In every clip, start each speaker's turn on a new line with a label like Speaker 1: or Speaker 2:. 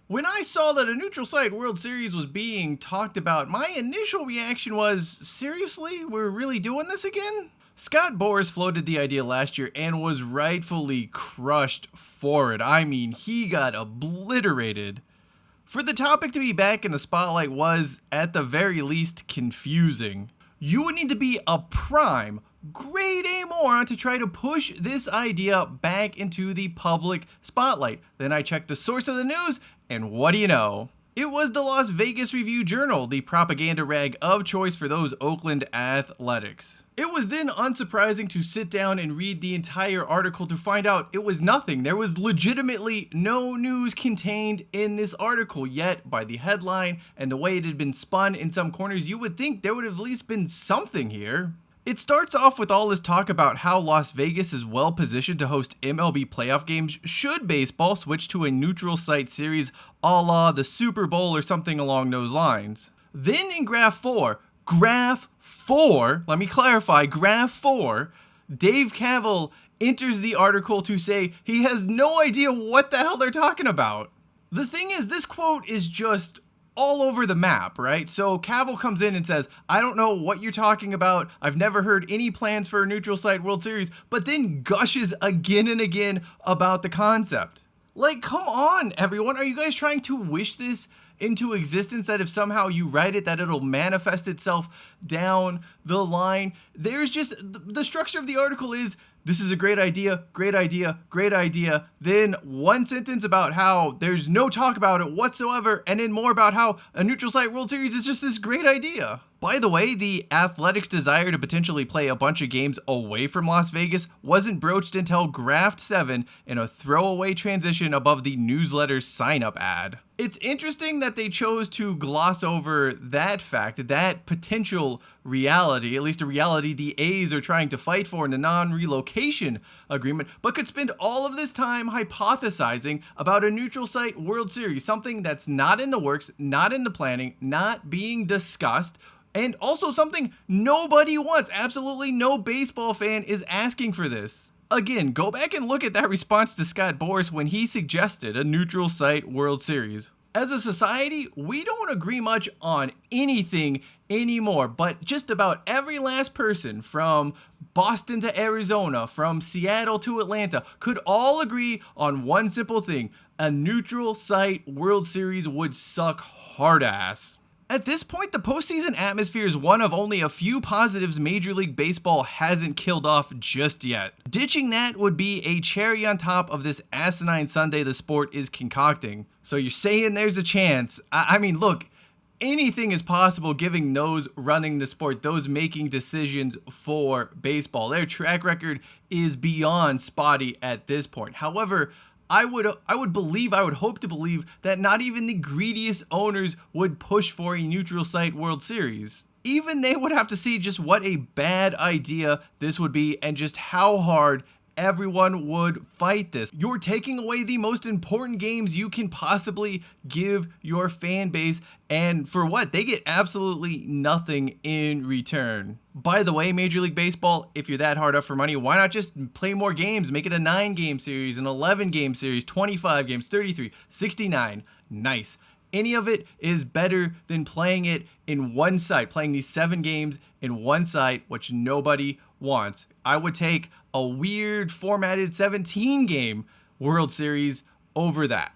Speaker 1: When I saw that a neutral site World Series was being talked about, my initial reaction was, seriously, we're really doing this again? Scott Boras floated the idea last year and was rightfully crushed for it. I mean, he got obliterated. For the topic to be back in the spotlight was, at the very least, confusing. You would need to be a prime, grade A moron to try to push this idea back into the public spotlight. Then I checked the source of the news, and what do you know? It was the Las Vegas Review-Journal, the propaganda rag of choice for those Oakland athletics. It was then unsurprising to sit down and read the entire article to find out it was nothing. There was legitimately no news contained in this article, yet by the headline and the way it had been spun in some corners, you would think there would have at least been something here. It starts off with all this talk about how Las Vegas is well positioned to host MLB playoff games should baseball switch to a neutral site series a la the Super Bowl or something along those lines. Then in graph 4, let me clarify, graph 4, Dave Kaval enters the article to say he has no idea what the hell they're talking about. The thing is, this quote is just all over the map, right? So Kaval comes in and says, I don't know what you're talking about. I've never heard any plans for a neutral site World Series, but then gushes again and again about the concept. Like, come on, everyone. Are you guys trying to wish this into existence, that if somehow you write it, that it'll manifest itself down the line? There's just, the structure of the article is, this is a great idea, great idea, great idea. Then one sentence about how there's no talk about it whatsoever, and then more about how a neutral site World Series is just this great idea. By the way, the Athletics' desire to potentially play a bunch of games away from Las Vegas wasn't broached until graph 7 in a throwaway transition above the newsletter's sign-up ad. It's interesting that they chose to gloss over that fact, that potential reality, at least a reality the A's are trying to fight for in the non-relocation agreement, but could spend all of this time hypothesizing about a neutral site World Series, something that's not in the works, not in the planning, not being discussed, and also something nobody wants. Absolutely no baseball fan is asking for this. Again, go back and look at that response to Scott Boras when he suggested a neutral site World Series. As a society, we don't agree much on anything anymore, but just about every last person from Boston to Arizona, from Seattle to Atlanta, could all agree on one simple thing: a neutral site World Series would suck hard ass. At this point, the postseason atmosphere is one of only a few positives Major League Baseball hasn't killed off just yet. Ditching that would be a cherry on top of this asinine Sunday the sport is concocting. So you're saying there's a chance. I mean, look, anything is possible given those running the sport, those making decisions for baseball. Their track record is beyond spotty at this point. However, I would hope to believe that not even the greediest owners would push for a neutral site World Series. Even they would have to see just what a bad idea this would be and just how hard everyone would fight this. You're taking away the most important games you can possibly give your fan base, and for what? They get absolutely nothing in return. By the way, Major League Baseball, if you're that hard up for money, why not just play more games? Make it a 9-game series, an 11-game series, 25 games, 33, 69. Nice. Any of it is better than playing it in one site, playing these 7 games in one site, which nobody wants. I would take a weird formatted 17-game World Series over that.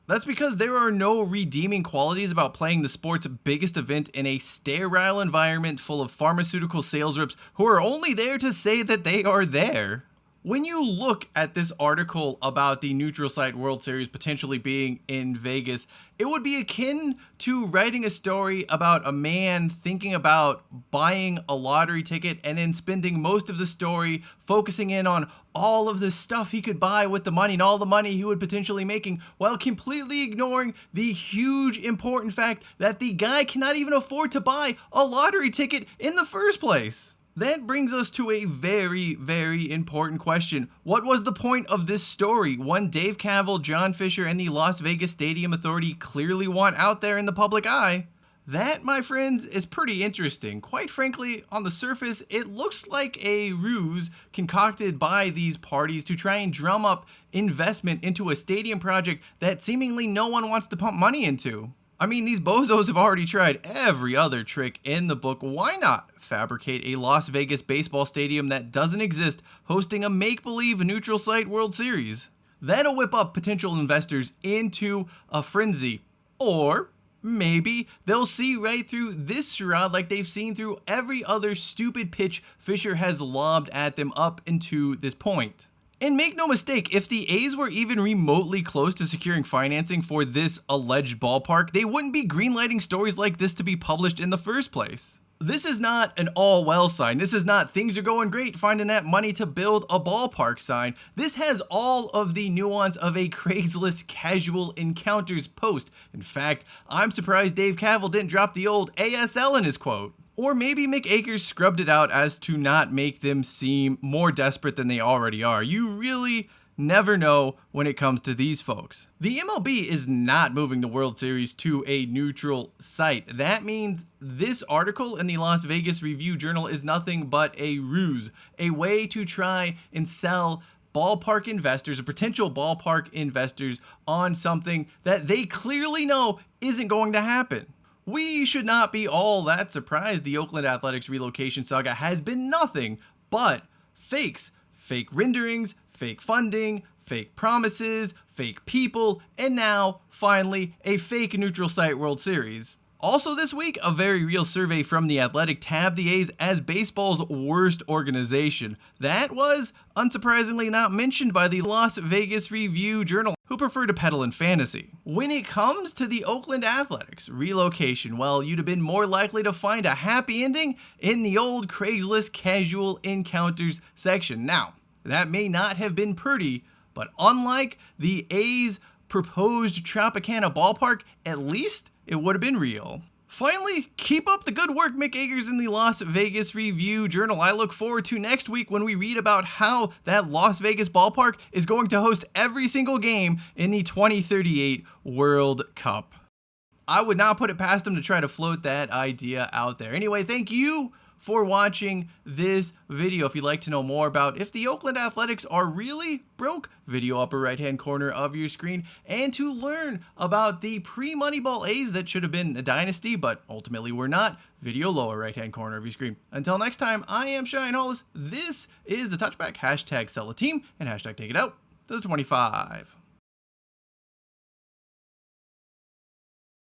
Speaker 1: That's because there are no redeeming qualities about playing the sport's biggest event in a sterile environment full of pharmaceutical sales reps who are only there to say that they are there. When you look at this article about the neutral site World Series potentially being in Vegas, it would be akin to writing a story about a man thinking about buying a lottery ticket and then spending most of the story focusing in on all of the stuff he could buy with the money and all the money he would potentially making, while completely ignoring the huge important fact that the guy cannot even afford to buy a lottery ticket in the first place. That brings us to a very, very important question. What was the point of this story? One Dave Kaval, John Fisher, and the Las Vegas Stadium Authority clearly want out there in the public eye. That, my friends, is pretty interesting. Quite frankly, on the surface, it looks like a ruse concocted by these parties to try and drum up investment into a stadium project that seemingly no one wants to pump money into. I mean, these bozos have already tried every other trick in the book. Why not fabricate a Las Vegas baseball stadium that doesn't exist, hosting a make-believe neutral site World Series? That'll whip up potential investors into a frenzy. Or maybe they'll see right through this charade like they've seen through every other stupid pitch Fisher has lobbed at them up into this point. And make no mistake, if the A's were even remotely close to securing financing for this alleged ballpark, they wouldn't be greenlighting stories like this to be published in the first place. This is not an all well sign. This is not things are going great finding that money to build a ballpark sign. This has all of the nuance of a Craigslist casual encounters post. In fact, I'm surprised Dave Kaval didn't drop the old ASL in his quote. Or maybe Mick Akers scrubbed it out as to not make them seem more desperate than they already are. You really never know when it comes to these folks. The MLB is not moving the World Series to a neutral site. That means this article in the Las Vegas Review-Journal is nothing but a ruse, a way to try and sell ballpark investors or potential ballpark investors on something that they clearly know isn't going to happen. We should not be all that surprised. The Oakland Athletics relocation saga has been nothing but fakes, fake renderings, fake funding, fake promises, fake people, and now, finally, a fake neutral site World Series. Also this week, a very real survey from The Athletic tabbed the A's as baseball's worst organization. That was, unsurprisingly, not mentioned by the Las Vegas Review-Journal, who prefer to peddle in fantasy. When it comes to the Oakland Athletics relocation, well, you'd have been more likely to find a happy ending in the old Craigslist casual encounters section. Now, that may not have been pretty, but unlike the A's proposed Tropicana ballpark, at least it would have been real. Finally, keep up the good work, Mick Akers in the Las Vegas Review-Journal. I look forward to next week when we read about how that Las Vegas ballpark is going to host every single game in the 2038 World Cup. I would not put it past them to try to float that idea out there. Anyway, thank you for watching this video. If you'd like to know more about if the Oakland Athletics are really broke, video upper right hand corner of your screen, and to learn about the pre-Moneyball A's that should have been a dynasty but ultimately were not, video lower right hand corner of your screen. Until next time, I am Cheyenne Hollis. This is the Touchback, hashtag sell a team, and hashtag take it out to the 25.